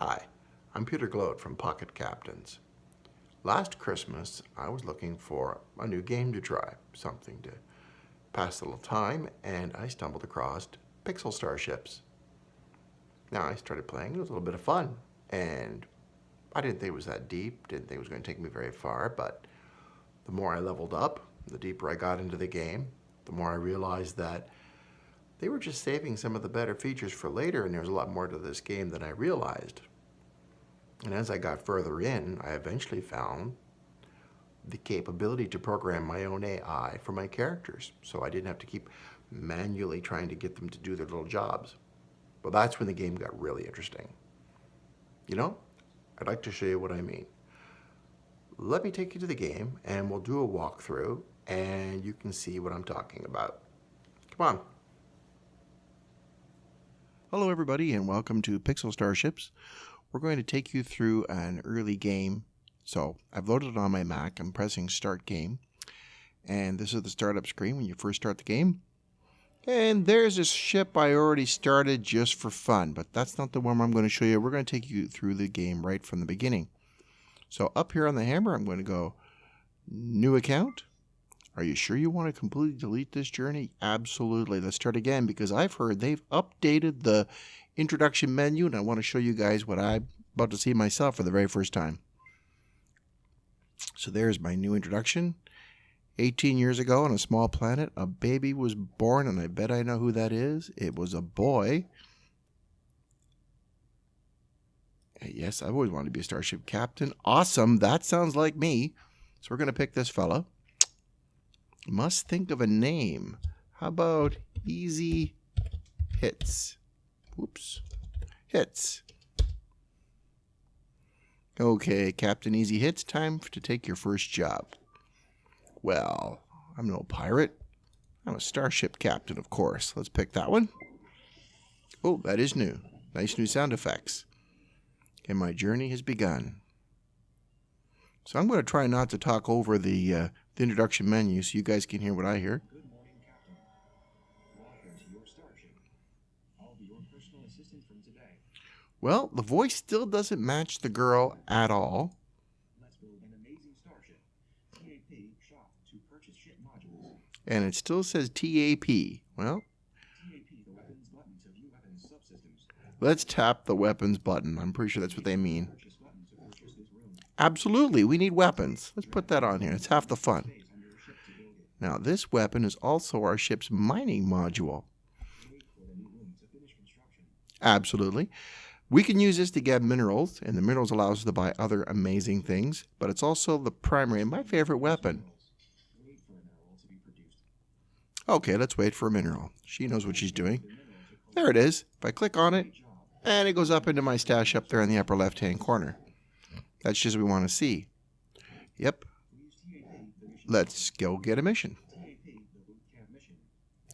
Hi, I'm Peter Gloat from Pocket Captains. Last Christmas, I was looking for a new game to try, something to pass a little time, and I stumbled across Pixel Starships. Now, I started playing, it was a little bit of fun, and I didn't think it was that deep, didn't think it was going to take me very far, but the more I leveled up, the deeper I got into the game, the more I realized that they were just saving some of the better features for later, and there was a lot more to this game than I realized. And as I got further in, I eventually found the capability to program my own AI for my characters, so I didn't have to keep manually trying to get them to do their little jobs. Well, that's when the game got really interesting. You know, I'd like to show you what I mean. Let me take you to the game, and we'll do a walkthrough, and you can see what I'm talking about. Come on. Hello, everybody, and welcome to Pixel Starships. We're going to take you through an early game. So I've loaded it on my Mac. I'm pressing Start Game. And this is the startup screen when you first start the game. And there's a ship I already started just for fun, but that's not the one I'm going to show you. We're going to take you through the game right from the beginning. So up here on the hammer, I'm going to go New Account. Are you sure you want to completely delete this journey? Absolutely. Let's start again because I've heard they've updated the introduction menu and I want to show you guys what I'm about to see myself for the very first time. So there's my new introduction. 18 years ago on a small planet, a baby was born, and I bet I know who that is. It was a boy. Yes, I've always wanted to be a starship captain. Awesome. That sounds like me. So we're going to pick this fella. Must think of a name. How about Easy Hits? Whoops. Hits. Okay, Captain Easy Hits, time to take your first job. Well, I'm no pirate. I'm a starship captain, of course. Let's pick that one. Oh, that is new. Nice new sound effects. And my journey has begun. So I'm going to try not to talk over the introduction menu so you guys can hear what I hear. Good morning, Captain. Welcome to your starship. I'll be your personal assistant from today. Well, the voice still doesn't match the girl at all. Let's build an amazing starship. TAP shop to purchase ship modules. And it still says TAP. Well, TAP the weapons button to view weapons subsystems. let's tap the weapons button. I'm pretty sure that's what they mean. Purchase button to purchase this room. Absolutely, we need weapons. Let's put that on here. It's half the fun. Space on your ship to build it. Now, this weapon is also our ship's mining module. Wait for the new room to finish construction. Absolutely. We can use this to get minerals, and the minerals allow us to buy other amazing things, but it's also the primary and my favorite weapon. Wait for a mineral to be produced. Okay, let's wait for a mineral. She knows what she's doing. There it is. If I click on it, and it goes up into my stash up there in the upper left-hand corner. That's just what we want to see. Yep. Use TAP the mission. Let's go get a mission. TAP the boot camp mission.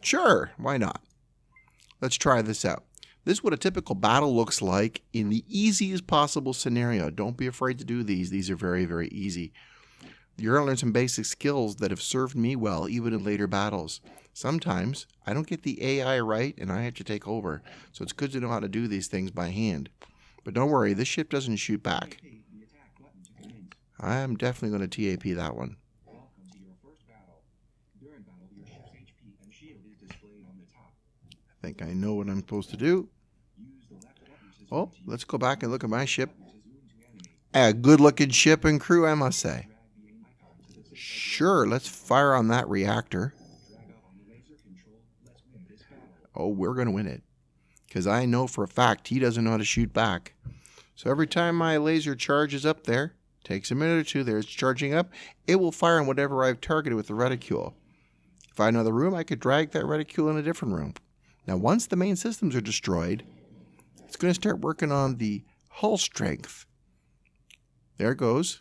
Sure, why not? Let's try this out. This is what a typical battle looks like in the easiest possible scenario. Don't be afraid to do these. These are very, very easy. You're going to learn some basic skills that have served me well, even in later battles. Sometimes I don't get the AI right, and I have to take over. So it's good to know how to do these things by hand. But don't worry, this ship doesn't shoot back. TAP the attack button to commence. I'm definitely going to TAP that one. Welcome to your first battle. During battle, your ship's HP and shield is displayed on the top. I think I know what I'm supposed to do. Use the left button to zoom Oh, to let's go back and look at my ship. to zoom to enemy. A good-looking ship and crew, I must say. Drag the aim icon to the Sure, let's fire on that reactor. drag up on the laser control. Let's win this battle. Oh, we're going to win it. Because I know for a fact he doesn't know how to shoot back. So every time my laser charges up there, takes a minute or two there, it's charging up, it will fire on whatever I've targeted with the reticule. If I know the room, I could drag that reticule in a different room. Now, once the main systems are destroyed, it's going to start working on the hull strength. There it goes.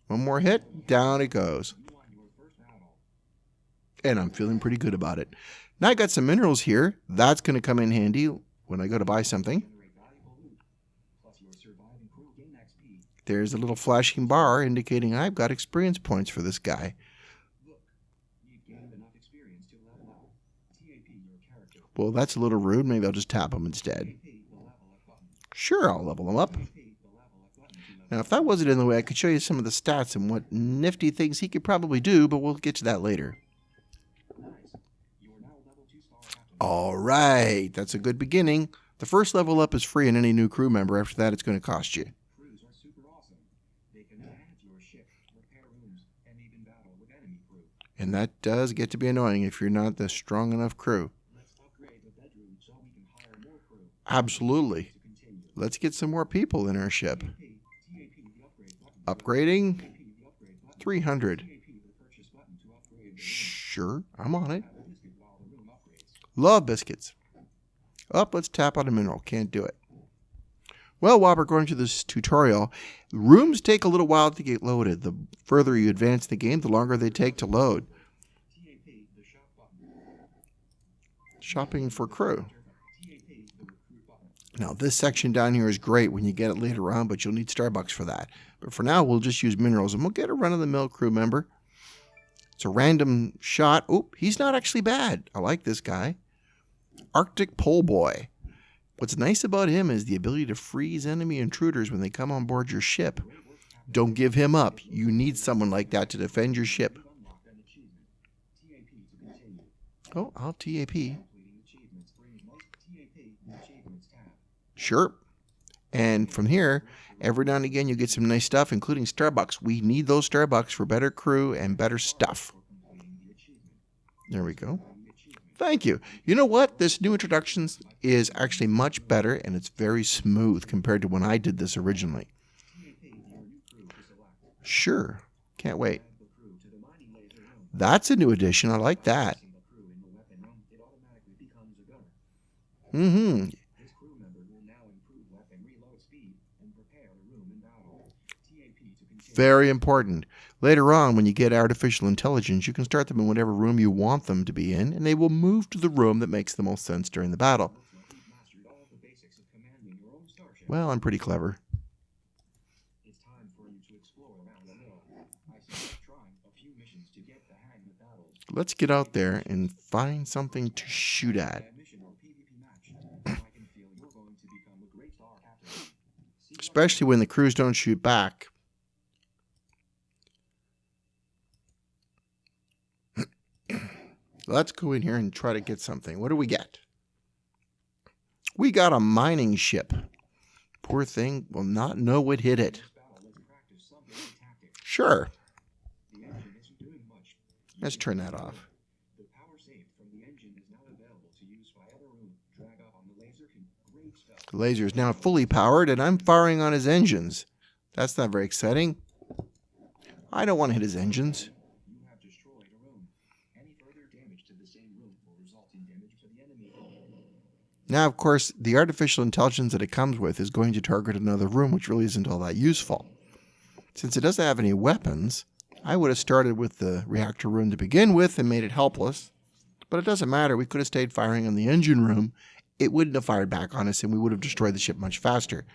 One more hit, down it goes. You won your first battle. And I'm feeling pretty good about it. Now I got some minerals here. That's going to come in handy when I go to buy something. Generate valuable loot. Plus your surviving crew gain XP. There's a little flashing bar indicating I've got experience points for this guy. Look, you've gained enough experience to level up. TAP your character. Well, that's a little rude. Maybe I'll just tap him instead. TAP the level up button. Sure, I'll level him up. TAP Now, if that wasn't in the way, I could show you some of the stats and what nifty things he could probably do, but we'll get to that later. All right, that's a good beginning. The first level up is free in any new crew member. After that, it's going to cost you. Crews are super awesome. They can add to your ship, repair rooms, and even battle with enemy crew. And that does get to be annoying if you're not the strong enough crew. Let's upgrade the bedroom so we can hire more crew. Absolutely. Let's get some more people in our ship. Upgrading 300. Sure, I'm on it. Love biscuits. Up, let's tap on a mineral. Can't do it. Well, while we're going through this tutorial, rooms take a little while to get loaded. The further you advance the game, the longer they take to load. Shopping for crew. Now, this section down here is great when you get it later on, but you'll need Starbucks for that. But for now, we'll just use minerals, and we'll get a run-of-the-mill crew member. It's a random shot. Oop, he's not actually bad. I like this guy. Arctic Pole Boy. What's nice about him is the ability to freeze enemy intruders when they come on board your ship. Don't give him up. You need someone like that to defend your ship. Oh, I'll TAP. Sure. And from here, every now and again you get some nice stuff, including Starbucks. We need those Starbucks for better crew and better stuff. There we go. Thank you. You know what? This new introduction is actually much better, and it's very smooth compared to when I did this originally. Sure. Can't wait. That's a new addition. I like that. Mm-hmm. Very important. Later on, when you get artificial intelligence, you can start them in whatever room you want them to be in, and they will move to the room that makes the most sense during the battle. Well, I'm pretty clever. Let's get out there and find something to shoot at. Especially when the crews don't shoot back. Let's go in here and try to get something. What do we get? We got a mining ship. Poor thing will not know what hit it. Sure. Let's turn that off. The laser is now fully powered, and I'm firing on his engines. That's not very exciting. I don't want to hit his engines. Now, of course, the artificial intelligence that it comes with is going to target another room, which really isn't all that useful. Since it doesn't have any weapons, I would have started with the reactor room to begin with and made it helpless. But it doesn't matter. We could have stayed firing on the engine room. It wouldn't have fired back on us, and we would have destroyed the ship much faster.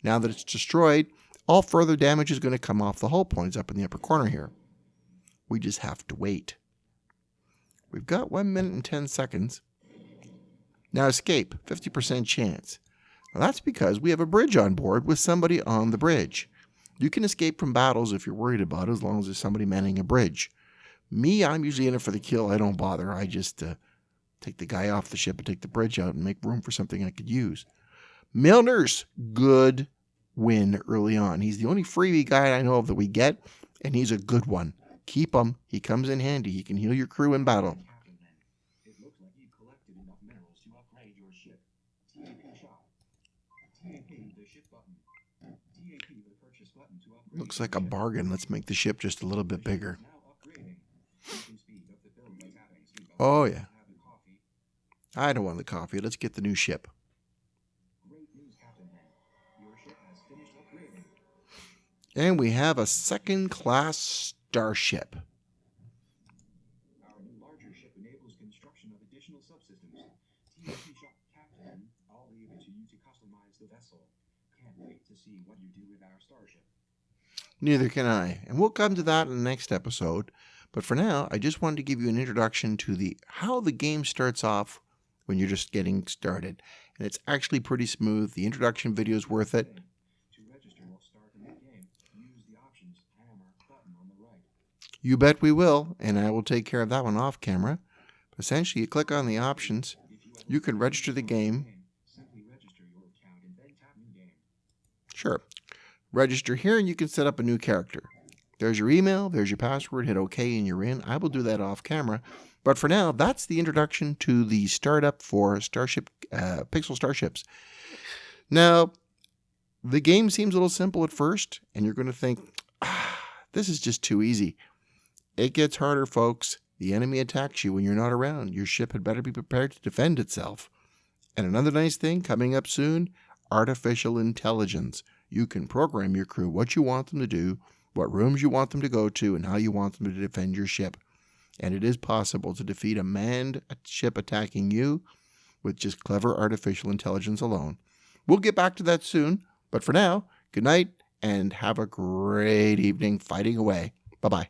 Now that it's destroyed, all further damage is going to come off the hull points up in the upper corner here. We just have to wait. We've got 1 minute and 10 seconds. Now escape, 50% chance. Now that's because we have a bridge on board with somebody on the bridge. You can escape from battles if you're worried about it, as long as there's somebody manning a bridge. Me, I'm usually in it for the kill. I don't bother. I just take the guy off the ship and take the bridge out and make room for something I could use. Milner's good win early on. He's the only freebie guy I know of that we get, and he's a good one. Keep him. He comes in handy. He can heal your crew in battle. Looks like a bargain. Let's make the ship just a little bit bigger. Oh, yeah. I don't want the coffee. Let's get the new ship. And we have a second-class Starship. Our new larger ship enables construction of additional subsystems. TAP Shop Captain, I'll leave it to you to customize the vessel. Can't wait to see what you do with our Starship. Neither can I. And we'll come to that in the next episode. But for now, I just wanted to give you an introduction to how the game starts off when you're just getting started. And it's actually pretty smooth. The introduction video is worth it. To register, we'll start a new game. You bet we will, and I will take care of that one off camera. Essentially, you click on the options. You can register the game. Simply register your account and then tap New Game. Sure. Register here and you can set up a new character. There's your email, there's your password, hit OK and you're in. I will do that off camera. But for now, that's the introduction to the startup for Pixel Starships. Now, the game seems a little simple at first, and you're going to think, this is just too easy. It gets harder, folks. The enemy attacks you when you're not around. Your ship had better be prepared to defend itself. And another nice thing coming up soon, artificial intelligence. You can program your crew what you want them to do, what rooms you want them to go to, and how you want them to defend your ship. And it is possible to defeat a manned ship attacking you with just clever artificial intelligence alone. We'll get back to that soon, but for now, good night and have a great evening fighting away. Bye-bye.